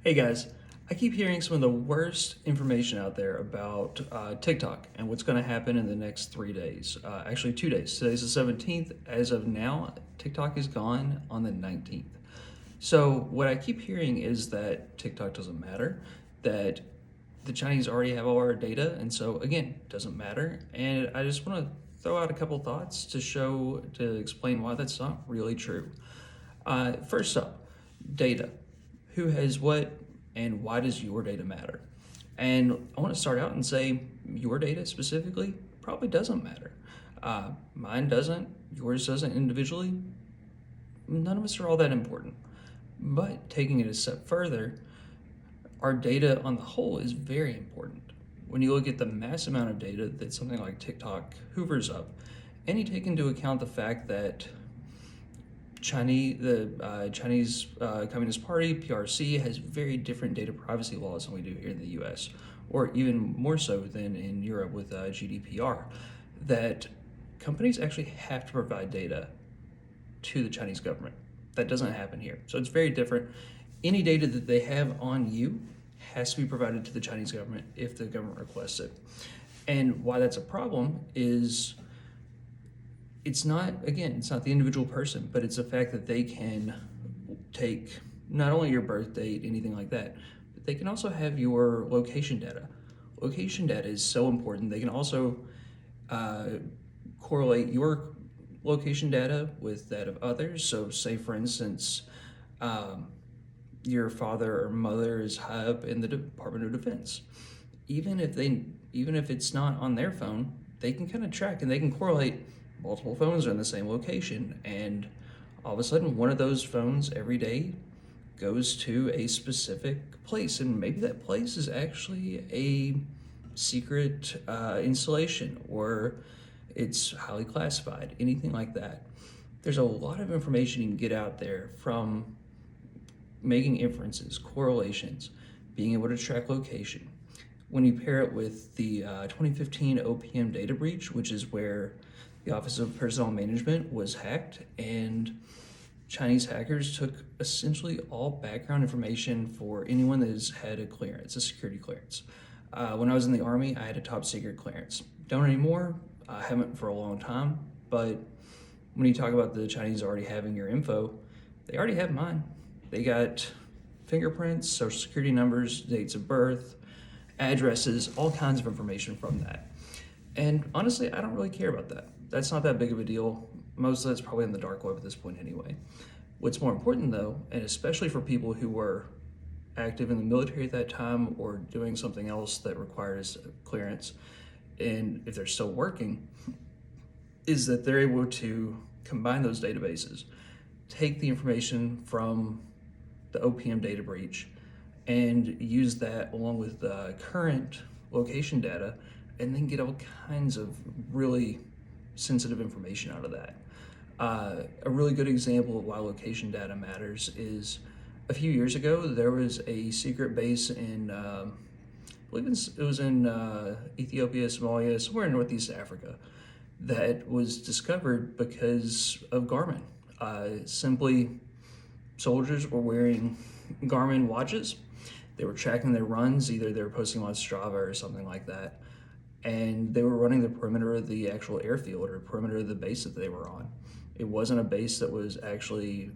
Hey guys, I keep hearing some of the worst information out there about TikTok and what's going to happen in the next 3 days. Actually, 2 days. Today's the 17th. As of now, TikTok is gone on the 19th. So, what I keep hearing is that TikTok doesn't matter, that the Chinese already have all our data, and so again, doesn't matter. And I just want to throw out a couple thoughts to explain why that's not really true. First up, data. Who has what, and why does your data matter? And I want to start out and say your data specifically probably doesn't matter. Mine doesn't, yours doesn't individually. None of us are all that important. But taking it a step further, our data on the whole is very important. When you look at the mass amount of data that something like TikTok hoovers up, and you take into account the fact that Chinese Communist Party, PRC, has very different data privacy laws than we do here in the US, or even more so than in Europe with GDPR, that companies actually have to provide data to the Chinese government. That doesn't happen here. So it's very different. Any data that they have on you has to be provided to the Chinese government if the government requests it. And why that's a problem is it's not the individual person, but it's the fact that they can take not only your birth date, anything like that, but they can also have your location data. Location data is so important. They can also correlate your location data with that of others. So say, for instance, your father or mother is high up in the Department of Defense. Even if it's not on their phone, they can kind of track and they can correlate multiple phones are in the same location, and all of a sudden one of those phones every day goes to a specific place, and maybe that place is actually a secret installation, or it's highly classified, anything like that. There's a lot of information you can get out there from making inferences, correlations, being able to track location. When you pair it with the 2015 OPM data breach, which is where the Office of Personnel Management was hacked, and Chinese hackers took essentially all background information for anyone that has had a clearance, a security clearance. When I was in the Army, I had a top secret clearance. Don't anymore. I haven't for a long time. But when you talk about the Chinese already having your info, they already have mine. They got fingerprints, social security numbers, dates of birth, addresses, all kinds of information from that. And honestly, I don't really care about that. That's not that big of a deal. Most of that's probably in the dark web at this point anyway. What's more important though, and especially for people who were active in the military at that time or doing something else that requires clearance, and if they're still working, is that they're able to combine those databases, take the information from the OPM data breach, and use that along with the current location data, and then get all kinds of really sensitive information out of that. A really good example of why location data matters is a few years ago, there was a secret base in, I believe it was in Ethiopia, Somalia, somewhere in Northeast Africa, that was discovered because of Garmin. Simply, soldiers were wearing Garmin watches. They were tracking their runs, either they were posting on Strava or something like that, and they were running the perimeter of the actual airfield or perimeter of the base that they were on. It wasn't a base that was actually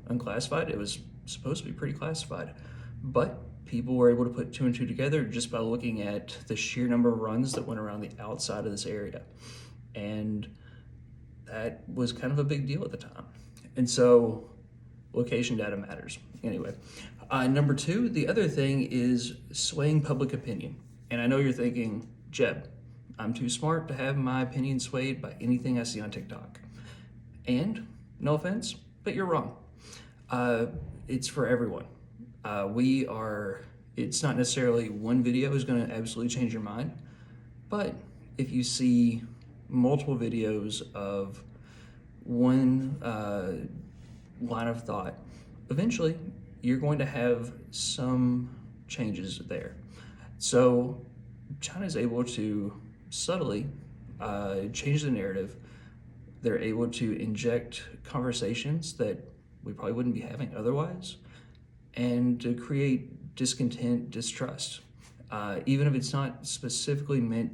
unclassified. It was supposed to be pretty classified, but people were able to put two and two together just by looking at the sheer number of runs that went around the outside of this area. And that was kind of a big deal at the time. And so location data matters. Anyway, number two, the other thing is swaying public opinion. And I know you're thinking, Jeb, I'm too smart to have my opinion swayed by anything I see on TikTok. And no offense, but you're wrong. It's for everyone. It's not necessarily one video is going to absolutely change your mind, but if you see multiple videos of one line of thought, eventually you're going to have some changes there. So China's able to subtly change the narrative. They're able to inject conversations that we probably wouldn't be having otherwise, and to create discontent, distrust. Even if it's not specifically meant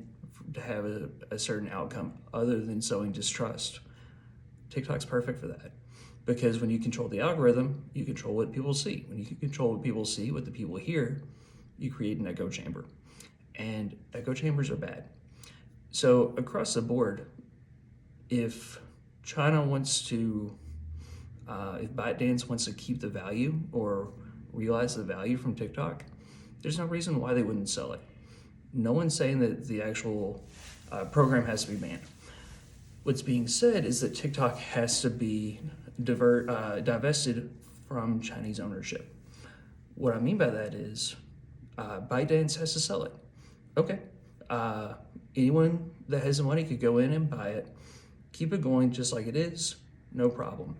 to have a certain outcome other than sowing distrust. TikTok's perfect for that. Because when you control the algorithm, you control what people see. When you can control what people see, what the people hear, you create an echo chamber. And echo chambers are bad. So across the board, if China wants to, if ByteDance wants to keep the value or realize the value from TikTok, there's no reason why they wouldn't sell it. No one's saying that the actual program has to be banned. What's being said is that TikTok has to be divested from Chinese ownership. What I mean by that is ByteDance has to sell it. Okay. Anyone that has the money could go in and buy it, keep it going just like it is, no problem.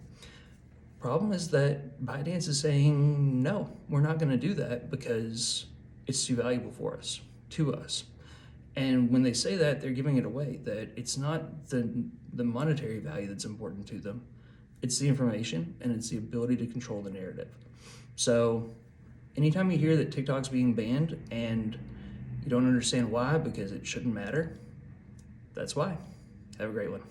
Problem is that ByteDance is saying, no, we're not going to do that because it's too valuable for us, to us. And when they say that, they're giving it away, that it's not the monetary value that's important to them. It's the information and it's the ability to control the narrative. So anytime you hear that TikTok's being banned and you don't understand why, because it shouldn't matter, that's why. Have a great one.